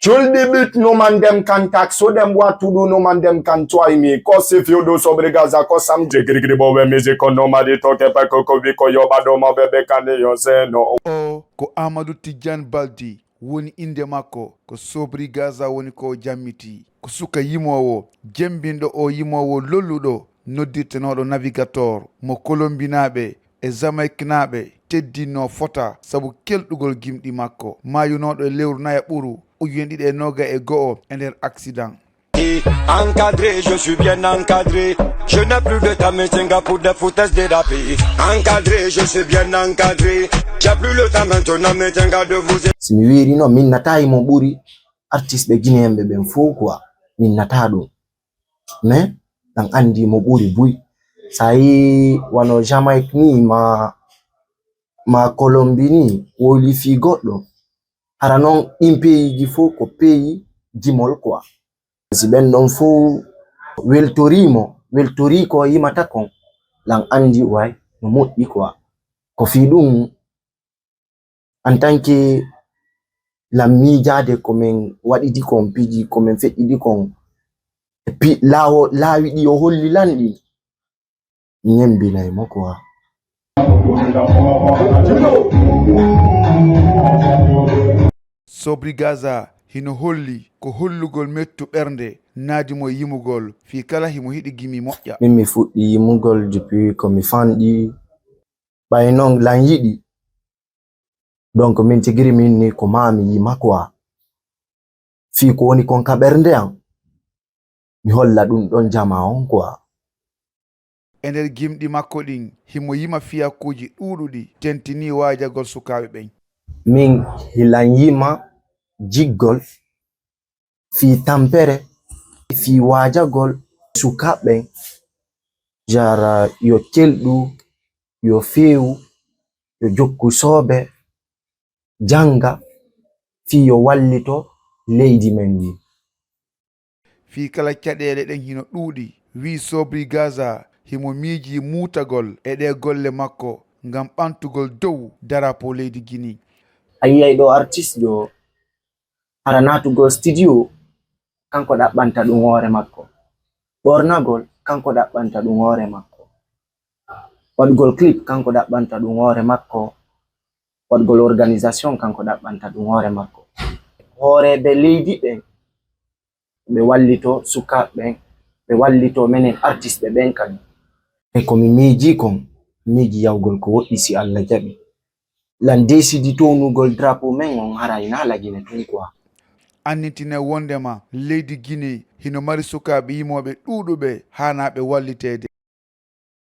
Till the bit no man them can tax, so them what to do no man them can try me. Cause if you do sobre Gaza, cause I'm jiggy boy music on nobody talk about Coco because your badoma bebe can you say no. O ko Amadou Tidiane Baldi woni inde makko ko sobri Gaza woni ko jammiti ko suka yimowo jembindo o yimowo lolluɗo noddirtenoɗo navigateur mo colombinaɓe e jamaiknaɓe teddinno fota sabu kelɗugol gimɗi makko mayunoɗo e lewru naya ɓuru ujunen ɗiɗi e noga e go'o e nder accident. Encadré, je suis bien encadré. Je n'ai plus de temps mais pour des foutaises dérapées. Encadré, je suis bien encadré. J'ai plus le temps maintenant mais de vous. Si mi wiri no min natai mo ɓuri artiste ɓe guinéen ɓe fou quoi min nata ɗum mais ɗan andi mo ɓuri buy sayi wano Jamaïque ni ma Colombie ni woli fi goɗɗo hara non ɗin pays ji fou ko pays gimol quoi si ɓen ɗon fou weltori ko yimata kon lan andi way no moƴƴi quoi ko fi ɗum en tant que la miijade komin waɗidi kon piji komin feƴƴidi kon pi laawi ɗi o holli lanɗi ñembinay mo quoi. Sobri Gaza hino holli ko hollugol mettu ɓernde naadi mo yimugol fi kala himo hiɗi gimi moƴƴa. Min mi fuɗɗi yimugol depuis ko mi fanɗi ɓay non lan yiɗi donc min tigiri min ni ko mami yima quoi fi ko woni kon ka ɓernde am mi holla ɗum ɗon jama on quoi. E nder gimɗi makko ɗin himo yima fiyakuji ɗuɗuɗi tentini wajagol sukaɓe ɓen. Min hilan yima jiggol fi tampere fi wajagol sukaɓe jara yo kelɗu yo fewu yo jokku soɓe janga fi yo wallito leydi men ndi. Fi kala caɗele ɗen hino ɗuuɗi wi Sobri Gaza himo miiji muutagol e ɗe golle makko ngam ɓantugol dow darapo leydi Guinée. A yiyay ɗo artiste jo hara natugol studio kanko ɗaɓɓanta ɗum hoore makko, ɓornagol kanko ɗaɓɓanta ɗum hoore makko, waɗgol clip kanko ɗaɓɓanta ɗum hoore makko, waɗgol organisation kanko ɗaɓɓanta ɗum hoore makko. Hooreɓe leydi ɓen ɓe wallito sukaɓe ɓe wallito menen artiste ɓen kadi e komi miiji kon miiji yawgol ko woɗɗi si Allah jaɓi lan desidi townugol drapeau men on haray na lagine tun quoi. Annitine wondema leydi Guinée hino mari sukaɓe yimoɓe ɗuɗuɓe hanaɓe wallitede.